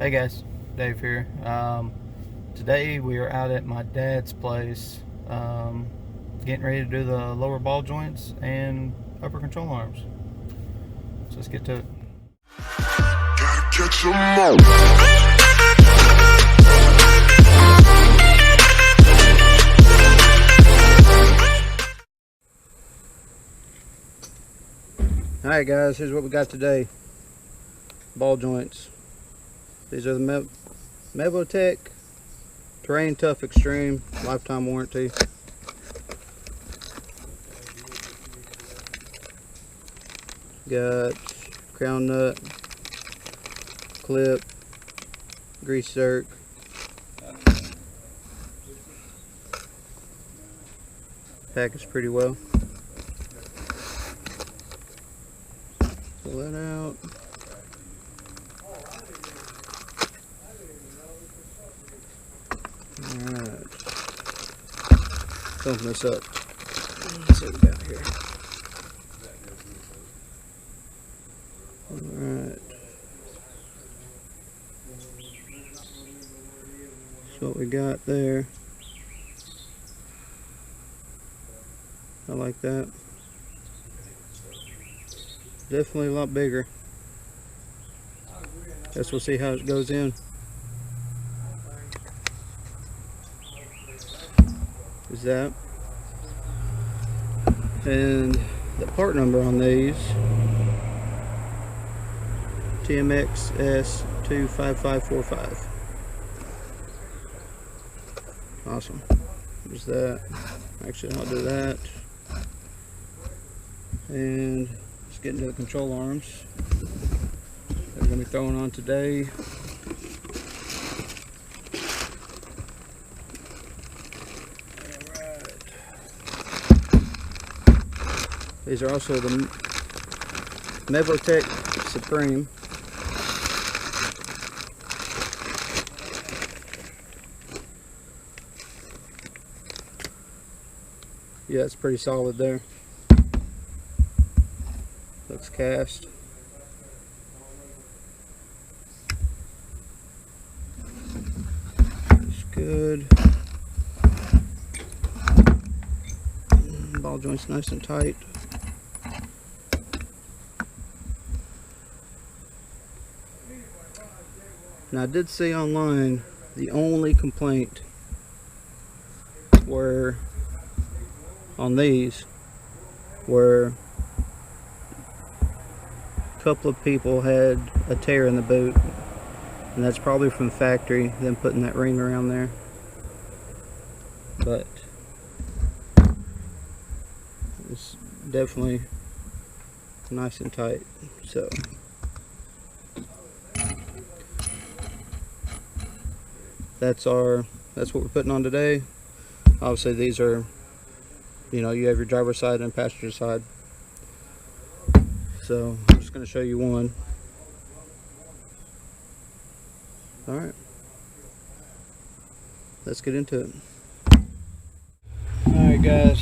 Hey guys, Dave here. Today we are out at my dad's place, getting ready to do the lower ball joints and upper control arms. So let's get to it. Gotta catch 'em all. Alright guys, here's what we got today. Ball joints. These are the Mevotech Terrain Tough Xtreme, lifetime warranty. Got crown nut, clip, grease zerk, packaged pretty well. Pull that out. Alright, let's open this up. Let's see what we got here. Alright, that's what we got there. I like that. Definitely a lot bigger. Guess we'll see how it goes in. Is that, and the part number on these, TMXS25545. Awesome. There's that. Actually, I'll do that. And let's get into the control arms that we're going to be throwing on today. These are also the Mevotech Supreme. Yeah, it's pretty solid there. Looks cast. Looks good. Ball joint's nice and tight. Now I did see online the only complaint were on these where a couple of people had a tear in the boot, and that's probably from the factory, them putting that ring around there. But it's definitely nice and tight. So that's what we're putting on today. Obviously these are, you know, you have your driver's side and passenger side. So I'm just going to show you one. Alright, let's get into it. Alright guys,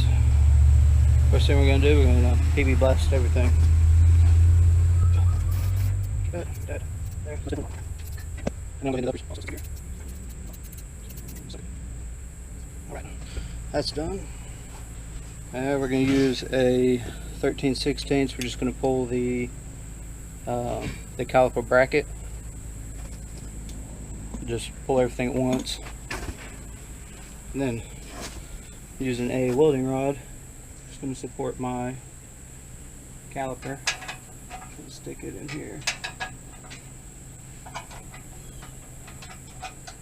first thing we're going to do, we're going to PB blast everything. There. And I'm going to get the others. Alright, that's done. We're going to use a 13/16. We're just going to pull the caliper bracket. Just pull everything at once. And then using a welding rod, just going to support my caliper. Stick it in here.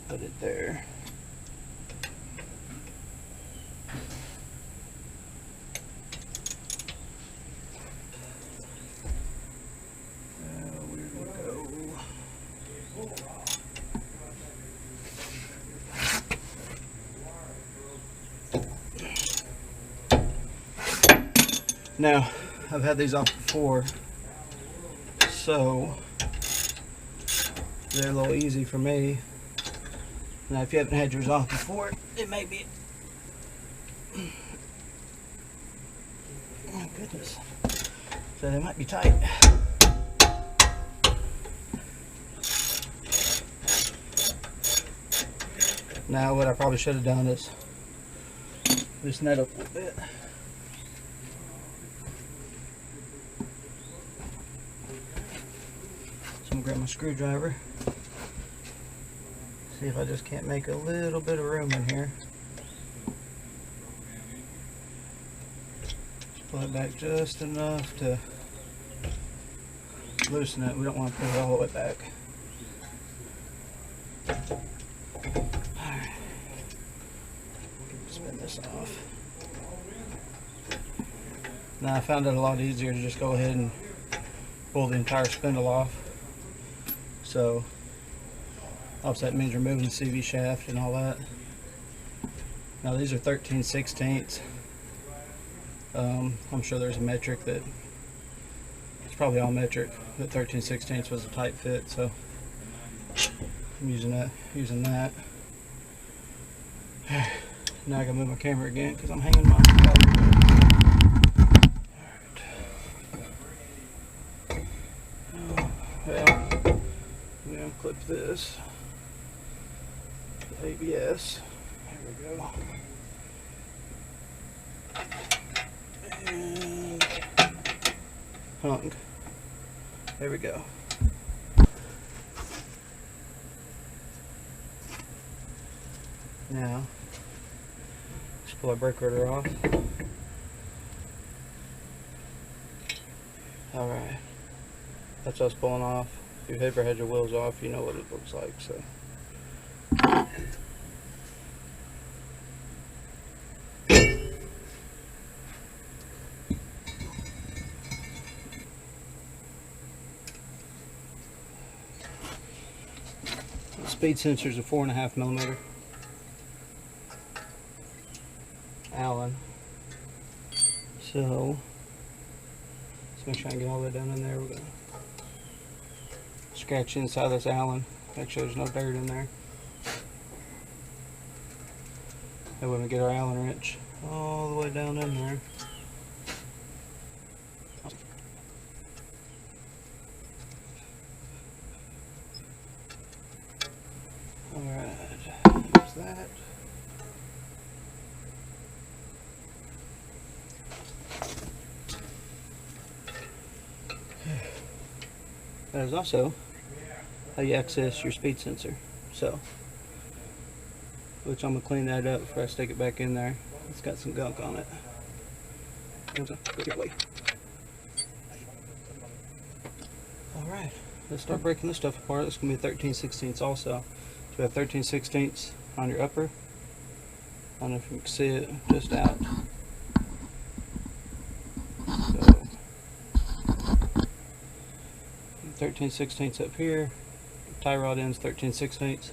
Put it there. Now, I've had these off before, so they're a little easy for me. Now, if you haven't had yours off before, it may be... Oh, goodness. So they might be tight. Now what I probably should have done is loosen that up a little bit. So I'm gonna grab my screwdriver. See if I just can't make a little bit of room in here. Just pull it back just enough to loosen it. We don't want to put it all the way back. Alright. Spin this off. Now I found it a lot easier to just go ahead and pull the entire spindle off. So obviously that means removing the CV shaft and all that. Now these are 13/16. I'm sure there's a metric that it's probably all metric, but 13/16 was a tight fit, so I'm using that. Now I gotta move my camera again because I'm hanging my well, now clip this. ABS. There we go. And hung. There we go. Now, just pull our brake rotor off. Alright. That's us pulling off. If you've ever had your wheels off, you know what it looks like. So. The speed sensor is a 4.5mm Allen. So let's make sure I can get all the way down in there. We're gonna scratch inside this Allen, make sure there's no dirt in there. And when we get our Allen wrench all the way down in there. Alright, there's that. That is also how you access your speed sensor. So, which I'm going to clean that up before I stick it back in there. It's got some gunk on it. Alright, let's start breaking this stuff apart. This is going to be 13/16 also. So we have 13/16 on your upper. I don't know if you can see it just out. So 13/16 up here. Tie rod ends 13/16.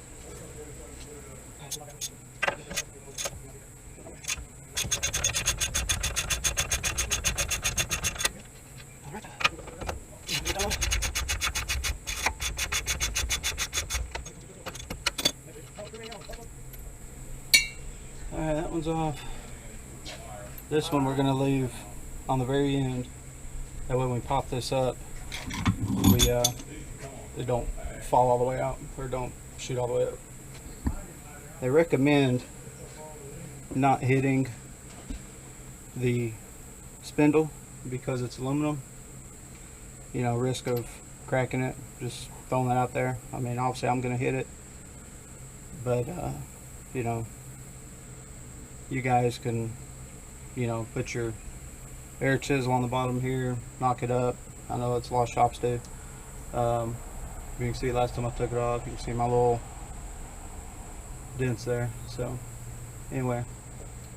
Alright, that one's off. This one we're going to leave on the very end. That way when we pop this up, they don't fall all the way out or don't shoot all the way up. They recommend not hitting the spindle because it's aluminum. You know, risk of cracking it. Just throwing that out there. I mean, obviously I'm going to hit it, but you know, you guys can, you know, put your air chisel on the bottom here, knock it up. I know it's a lot of shops do. You can see last time I took it off, you can see my little dents there. So anyway,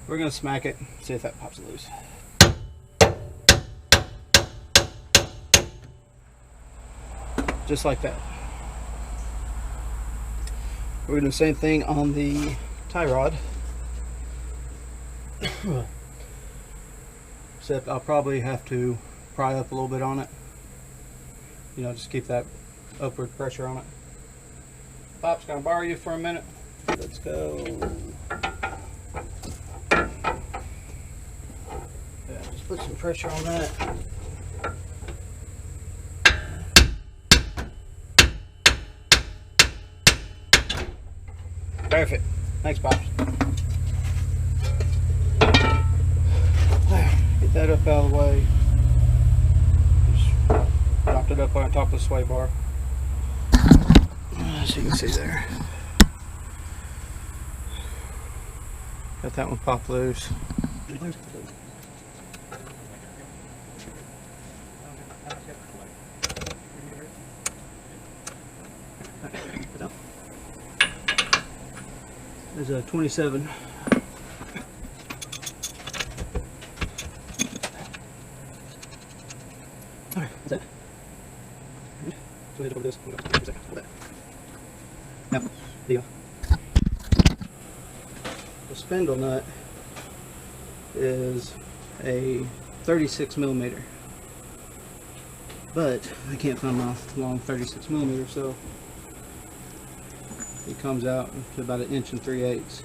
we're gonna smack it, see if that pops loose. Just like that. We're gonna do the same thing on the tie rod. Except I'll probably have to pry up a little bit on it. You know, just keep that upward pressure on it. Pop's gonna borrow you for a minute. Let's go. Yeah, just put some pressure on that. Perfect. Thanks, Pops. Get that up out of the way. Just dropped it up on top of the sway bar. As you can see there. Got that one popped loose. There's a 27. Alright, that's it. So we over this. Hold on for a second. Hold that. Now, the spindle nut is a 36 millimeter, but I can't find my long 36 millimeter, so it comes out to about 1 3/8 inches.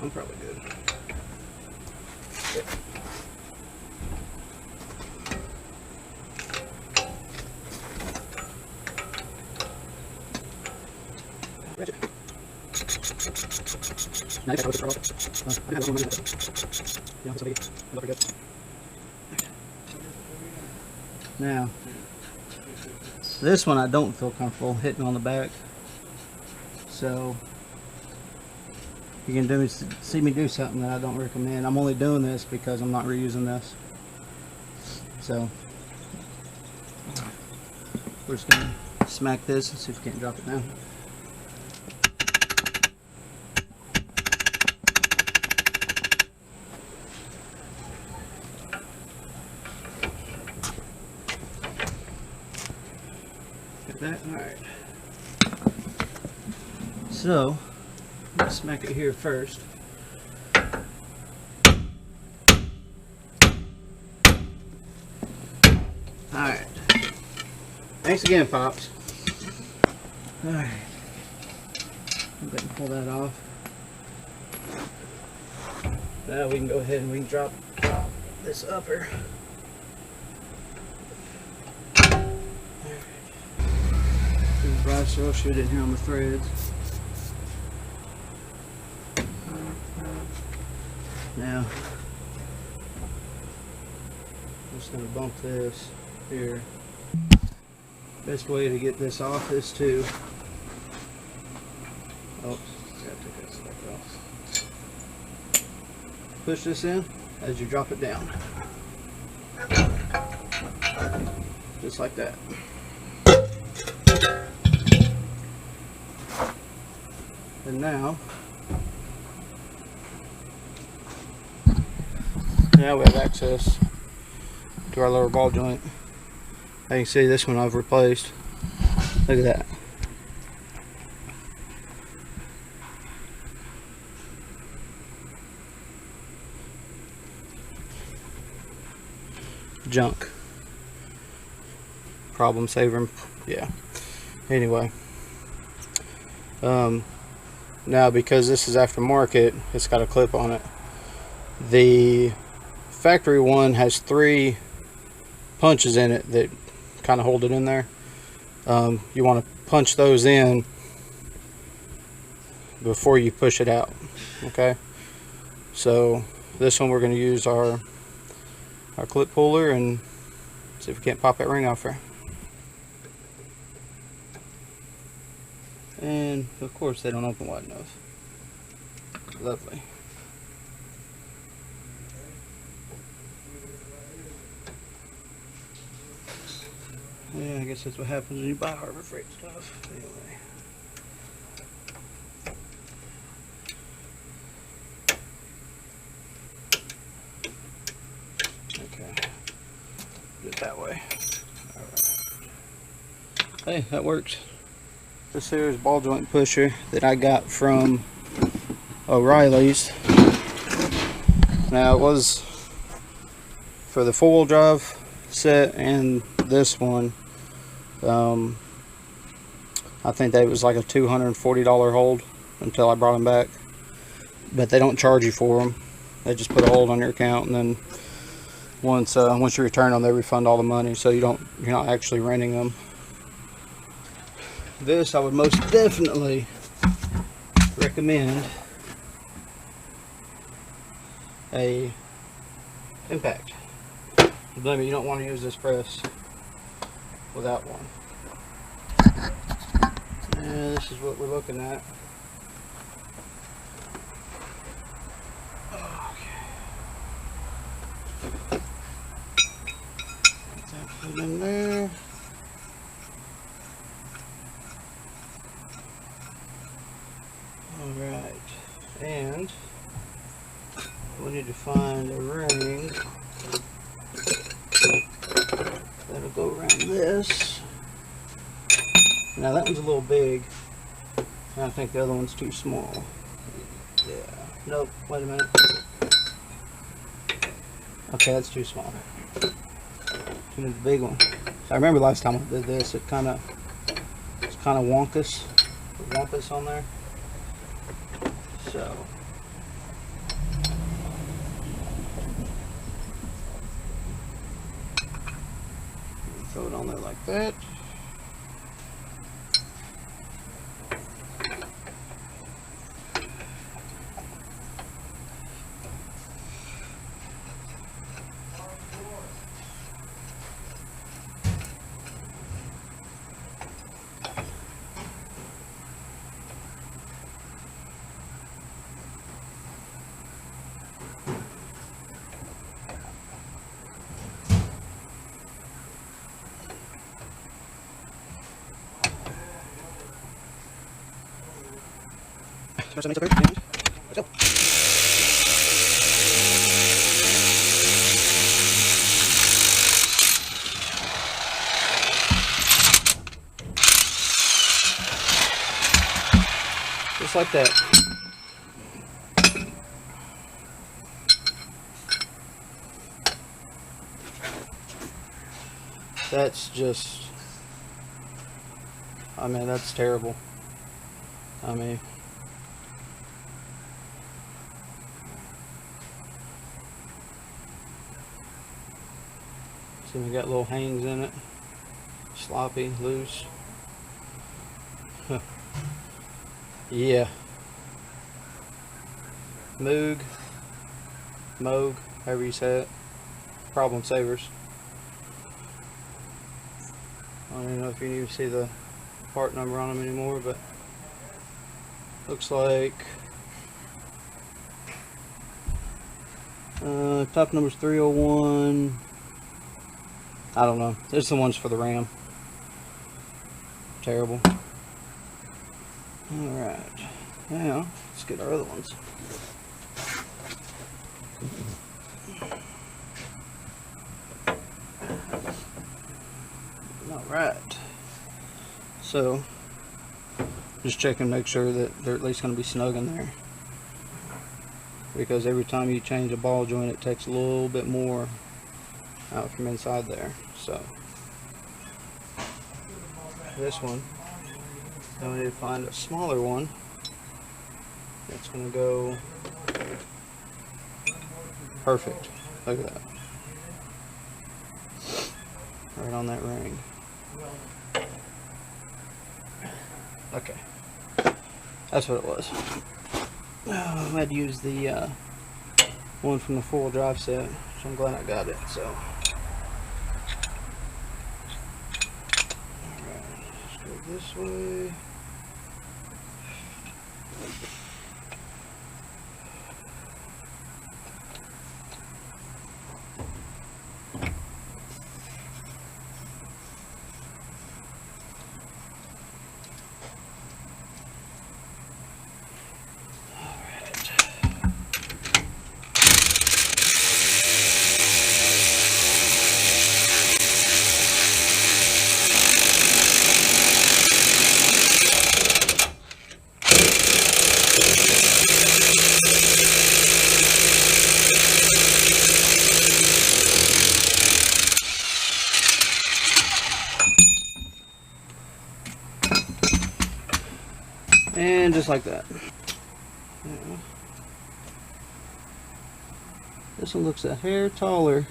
I'm probably good. Now, this one I don't feel comfortable hitting on the back, so you can see me do something that I don't recommend. I'm only doing this because I'm not reusing this. So we're just gonna smack this and see if we can't drop it down. That. Alright. So, let's smack it here first. Alright. Thanks again, Pops. Alright. I'm going to pull that off. Now we can go ahead and we can drop this upper. So I'll shoot it here on the threads. Now, I'm just going to bump this here. Best way to get this off is to, oops, gotta take that stuff off. Push this in as you drop it down, just like that. And now we have access to our lower ball joint. As you can see, this one I've replaced. Look at that. Junk. Problem saver. Yeah. Anyway. Now, because this is aftermarket, it's got a clip on it. The factory one has 3 punches in it that kind of hold it in there. You want to punch those in before you push it out. Okay. So this one we're going to use our clip puller and see if we can't pop that ring off her. And of course they don't open wide enough. Lovely. Yeah, I guess that's what happens when you buy Harbor Freight stuff. Anyway. Okay. Do it that way. Alright. Hey, that works. This here is ball joint pusher that I got from O'Reilly's. Now, it was for the 4-wheel drive set and this one. I think that was like a $240 hold until I brought them back. But they don't charge you for them. They just put a hold on your account, and then once you return them, they refund all the money. So you're not actually renting them. this I would most definitely recommend a impact. Believe me, you don't want to use this press without one. And this is what we're looking at. Put in there. Alright, and we need to find a ring that'll go around this. Now that one's a little big, and I think the other one's too small. Yeah, nope, wait a minute. Okay, that's too small. We need the big one. I remember last time I did this, it's kind of wonkus on there. So throw it on there like that. Let's go. Just like that. That's just, I mean, that's terrible. I mean, see, we got little hangs in it, sloppy, loose. Huh. Yeah. Moog, however you say it. Problem savers. I don't even know if you even see the part number on them anymore, but looks like top number's 301. I don't know. There's the ones for the RAM. Terrible. Alright. Now, let's get our other ones. Alright. So, just check and make sure that they're at least going to be snug in there. Because every time you change a ball joint, it takes a little bit more out from inside there. So, this one, then we need to find a smaller one that's going to go perfect. Look at that. Right on that ring. Okay. That's what it was. Oh, I had to use the one from the 4-wheel drive set, so I'm glad I got it. So, alright, let's go this way. And just like that. Yeah. This one looks a hair taller.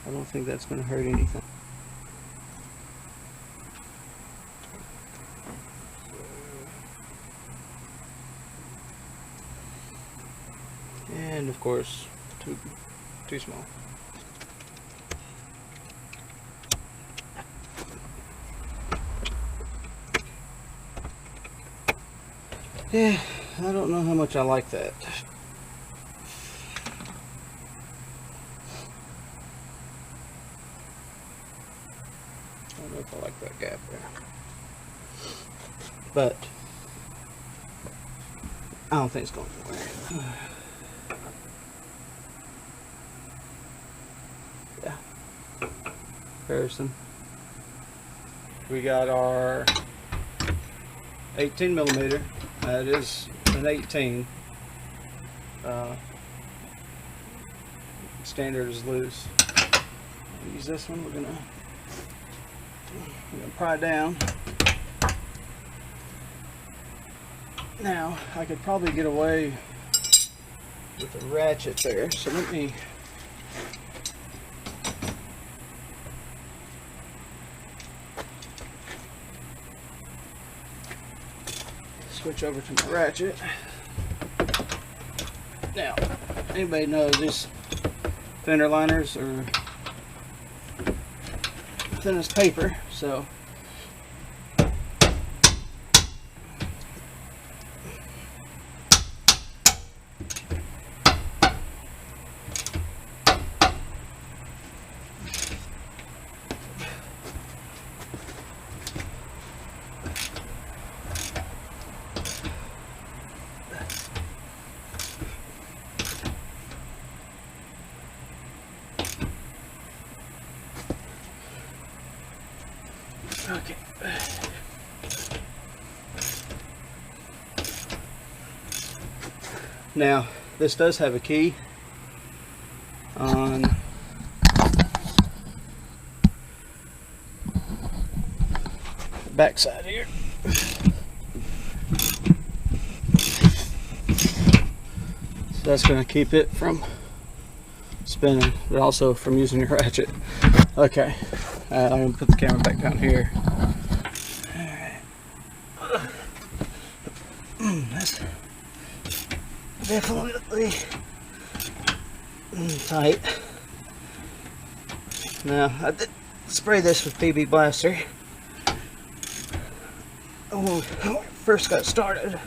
I don't think that's going to hurt anything. course, too small. Yeah, I don't know how much I like that. I don't know if I like that gap there. But I don't think it's going anywhere. Yeah. Comparison. We got our 18 millimeter. That is an 18. Standard is loose. Use this one. We're gonna pry it down. Now I could probably get away with a ratchet there. So let me switch over to my ratchet. Now, anybody knows these fender liners are thin as paper, so okay. Now, this does have a key on the back side here. So that's going to keep it from spinning, but also from using your ratchet. Okay, I'm going to put the camera back down here. Alright. That's definitely tight. Now, I did spray this with PB Blaster when I first got started.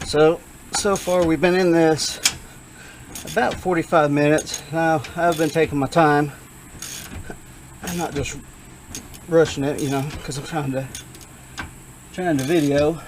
So far we've been in this about 45 minutes. Now, I've been taking my time. I'm not just rushing it, you know, because I'm trying to video.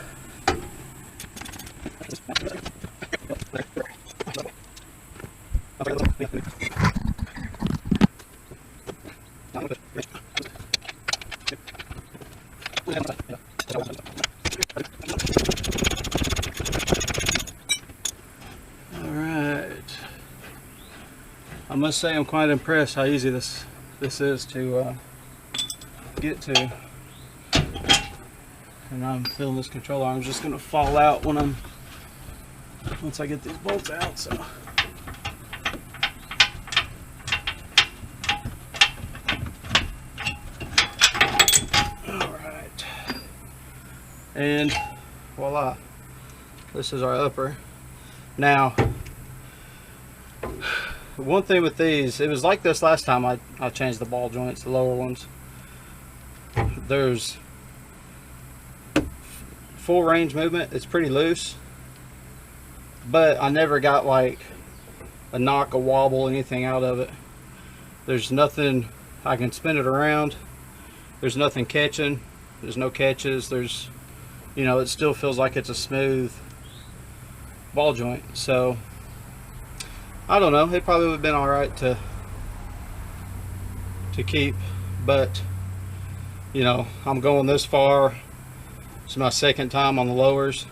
I must say I'm quite impressed how easy this is to get to. And I'm feeling this control arm is just going to fall out once I get these bolts out. So all right, and voila, this is our upper. Now, one thing with these, it was like this last time I changed the ball joints, the lower ones. There's full range movement. It's pretty loose, but I never got like a knock, a wobble, anything out of it. There's nothing, I can spin it around. There's nothing catching. There's no catches. There's, you know, it still feels like it's a smooth ball joint. So I don't know, it probably would have been alright to keep, but you know, I'm going this far. It's my second time on the lowers,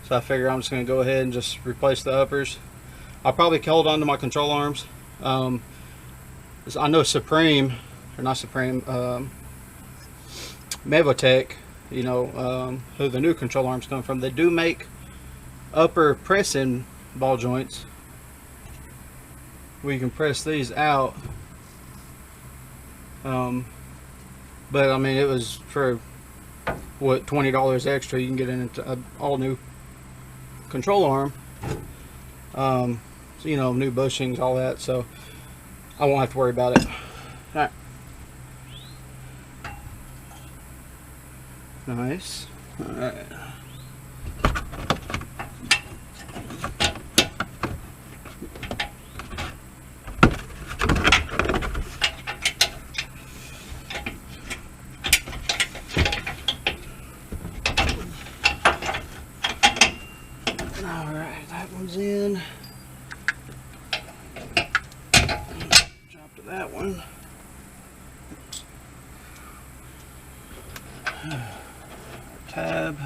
so I figure I'm just going to go ahead and just replace the uppers. I'll probably hold on to my control arms. I know Supreme, or not Supreme, Mevotech, you know, who the new control arms come from, they do make upper press-in ball joints. We can press these out, but I mean, it was for what, $20 extra. You can get an all new control arm. So, you know, new bushings, all that, so I won't have to worry about it. All right. Nice. All right. Alright, that one's in. Drop to that one. Our tab.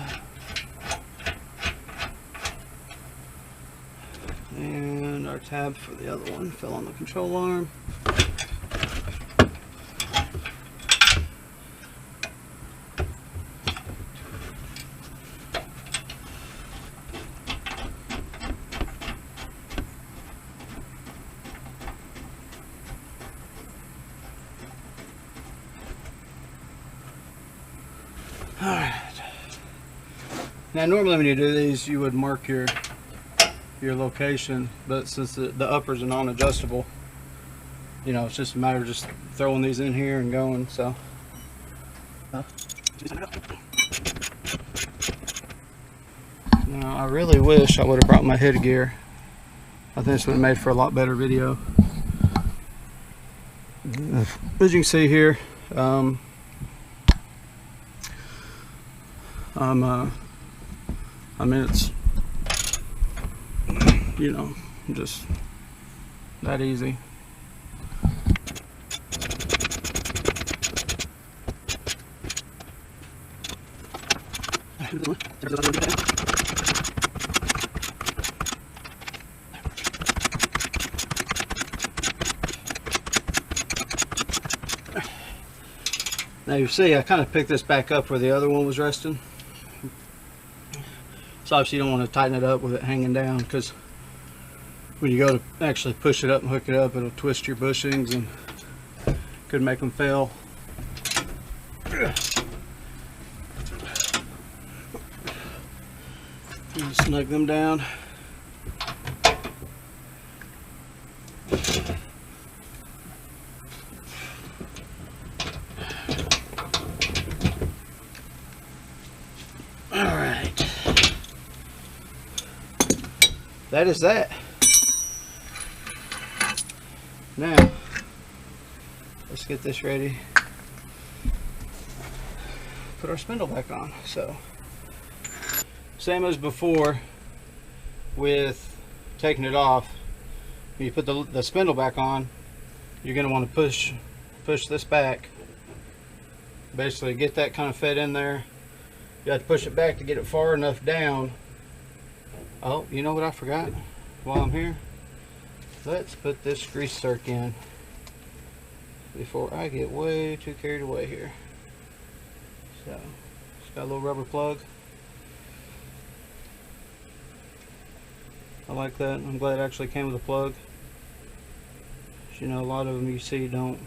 And our tab for the other one fell on the control arm. Alright. Now normally when you do these you would mark your location, but since the uppers are non-adjustable, you know, it's just a matter of just throwing these in here and going, so. Now I really wish I would have brought my headgear. I think this would have made for a lot better video. As you can see here, I mean, it's, you know, just that easy. Now you see I kind of picked this back up where the other one was resting. So obviously you don't want to tighten it up with it hanging down, because when you go to actually push it up and hook it up, it'll twist your bushings and could make them fail. And snug them down. That is that. Now, let's get this ready. Put our spindle back on. So, same as before with taking it off. When you put the spindle back on, you're going to want to push this back. Basically, get that kind of fed in there. You have to push it back to get it far enough down. Oh, you know what I forgot while I'm here? Let's put this grease zerk in before I get way too carried away here. So, it's got a little rubber plug. I like that. I'm glad it actually came with a plug. You know, a lot of them you see don't.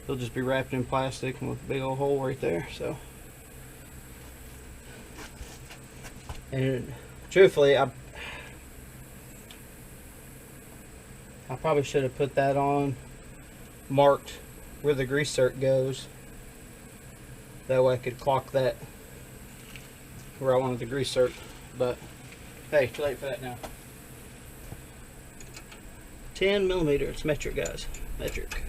They'll just be wrapped in plastic with a big old hole right there. So, and truthfully, I probably should have put that on, marked where the grease zerk goes. That way I could clock that where I wanted the grease zerk. But hey, too late for that now. 10 millimeter. It's metric, guys. Metric.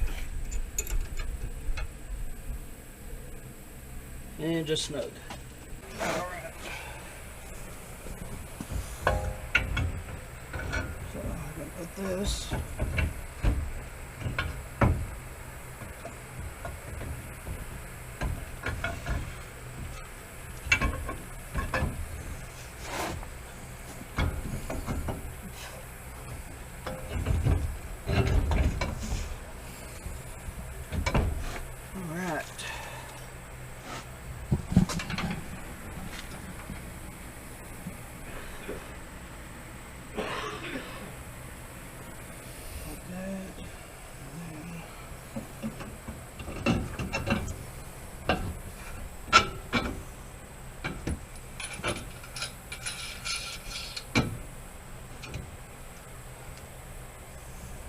And just snug. All right. So I'm gonna put this.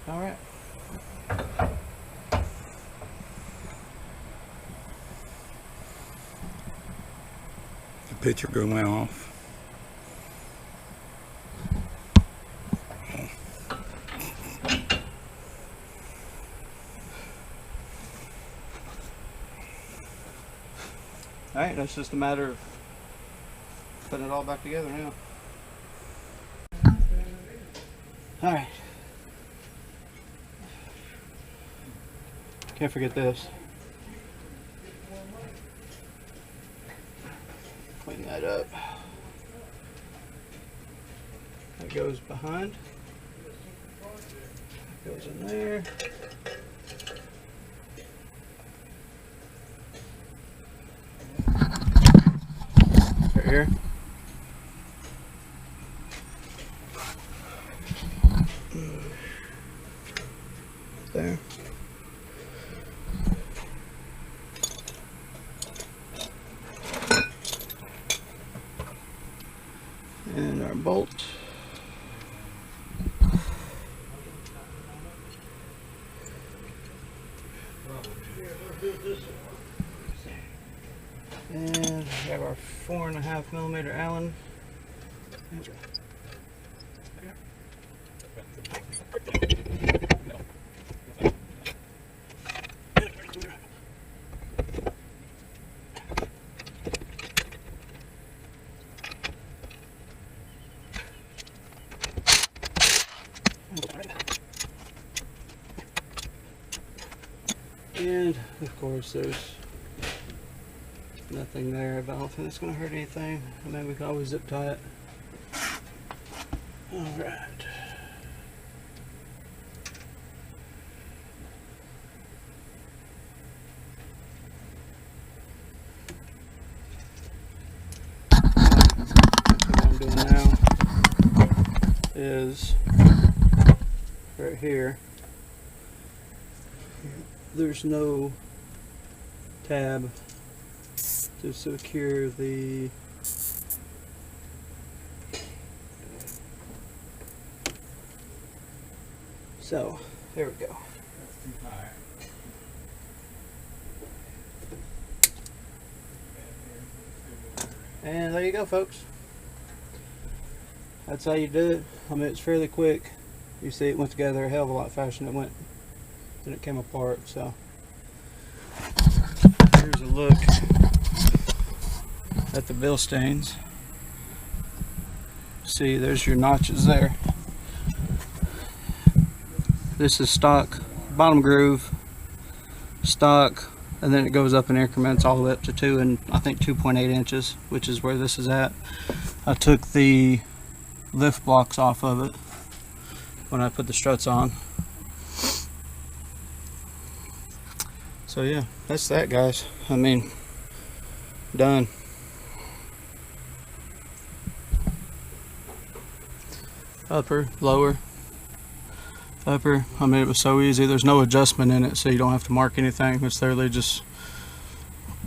All right. The picture going off. All right, that's just a matter of putting it all back together now. All right. Can't forget this. Clean that up. That goes behind. That goes in there. Right here. There. And our bolt. And we have our 4.5mm Allen. And of course there's nothing there, but I don't think it's going to hurt anything. I mean, we can always zip tie it. Alright. What I'm doing now is right here. There's no tab to secure the so there we go. And there you go, folks. That's how you do it. I mean, it's fairly quick. You see it went together a hell of a lot faster than it came apart. So here's a look at the bill stains. See, there's your notches there. This is stock bottom groove, stock, and then it goes up in increments all the way up to 2 and I think 2.8 inches, which is where this is at. I took the lift blocks off of it when I put the struts on. So yeah, that's that, guys. I mean, done. Upper, lower, upper. I mean, it was so easy. There's no adjustment in it, so you don't have to mark anything. It's literally just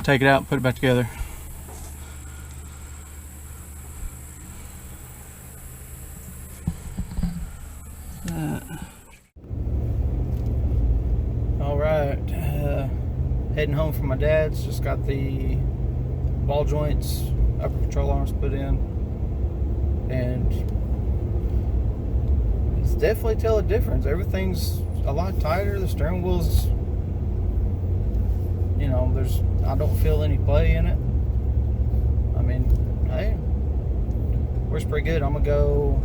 take it out, put it back together. All right, heading home from my dad's. Just got the ball joints, upper control arms put in, and it's definitely tell a difference. Everything's a lot tighter. The steering wheel's, you know, I don't feel any play in it. I mean, hey, works pretty good. I'm gonna go.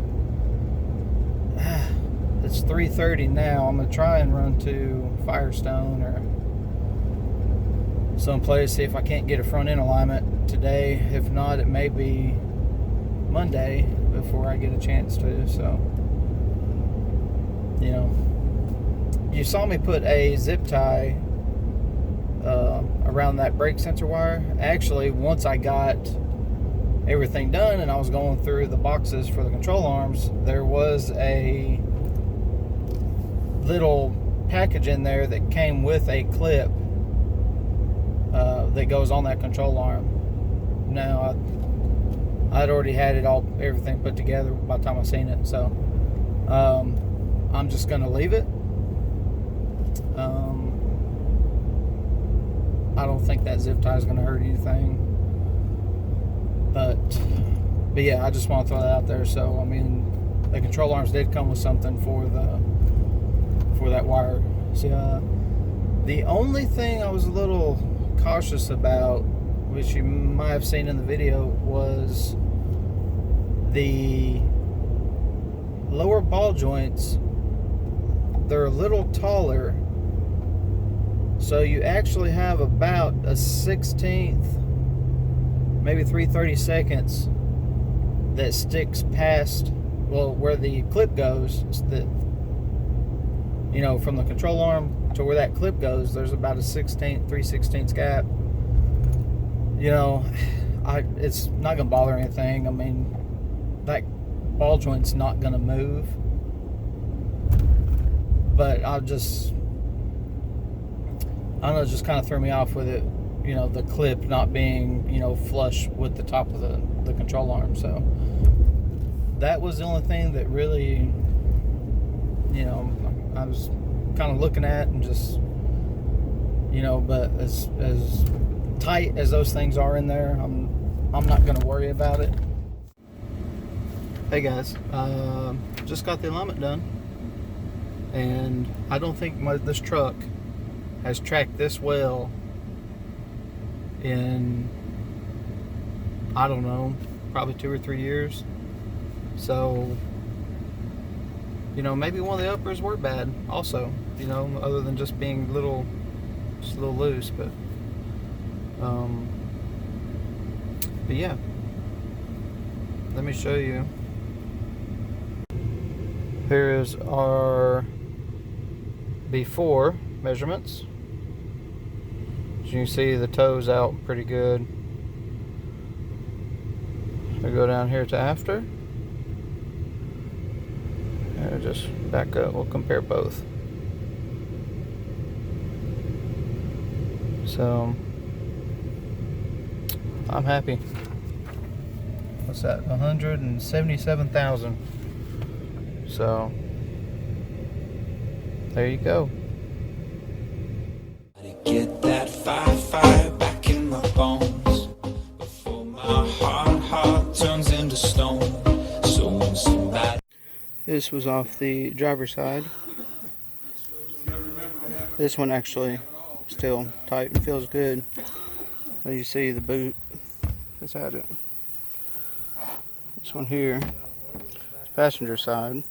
It's 3:30 now. I'm gonna try and run to Firestone or someplace, see if I can't get a front end alignment today. If not, it may be Monday before I get a chance to. So, you know, you saw me put a zip tie around that brake sensor wire. Actually, once I got everything done and I was going through the boxes for the control arms, there was a little package in there that came with a clip that goes on that control arm. Now, I'd already had everything put together by the time I seen it, so I'm just gonna leave it I don't think that zip tie is going to hurt anything. But yeah, I just want to throw that out there. So, I mean, the control arms did come with something for that wire. See, the only thing I was a little cautious about, which you might have seen in the video, was the lower ball joints. They're a little taller, so you actually have about a 1/16th, maybe 3/32 that sticks past, well, where the clip goes. That, you know, from the control arm to where that clip goes, there's about a 3/16 gap. You know, it's not gonna bother anything. I mean, that ball joint's not gonna move, but I don't know, it just kind of threw me off with it, you know, the clip not being, you know, flush with the top of the control arm. So that was the only thing that really, you know, I was kind of looking at, and just, you know, but as tight as those things are in there, I'm not going to worry about it. Hey guys, just got the alignment done, and I don't think this truck has tracked this well in, I don't know, probably 2 or 3 years. So, you know, maybe one of the uppers were bad also, you know, other than just being just a little loose. But yeah, let me show you. Here is our before measurements. As you can see, the toe's out pretty good. We go down here to after. And just back up. We'll compare both. So I'm happy. What's that? 177,000. So there you go. Get that fire back in my bones before my heart turns into stone. So when somebody... This was off the driver's side. This one actually still tight and feels good. As you see, the boot has had it. This one here, passenger side.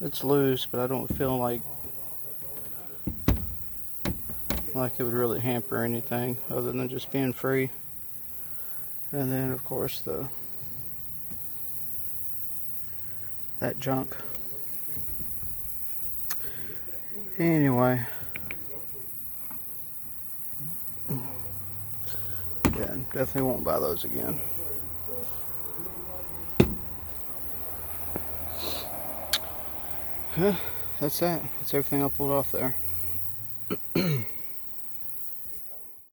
It's loose, but I don't feel like it would really hamper anything other than just being free. And then of course that junk. Anyway, yeah, definitely won't buy those again. That's that. That's everything I pulled off there.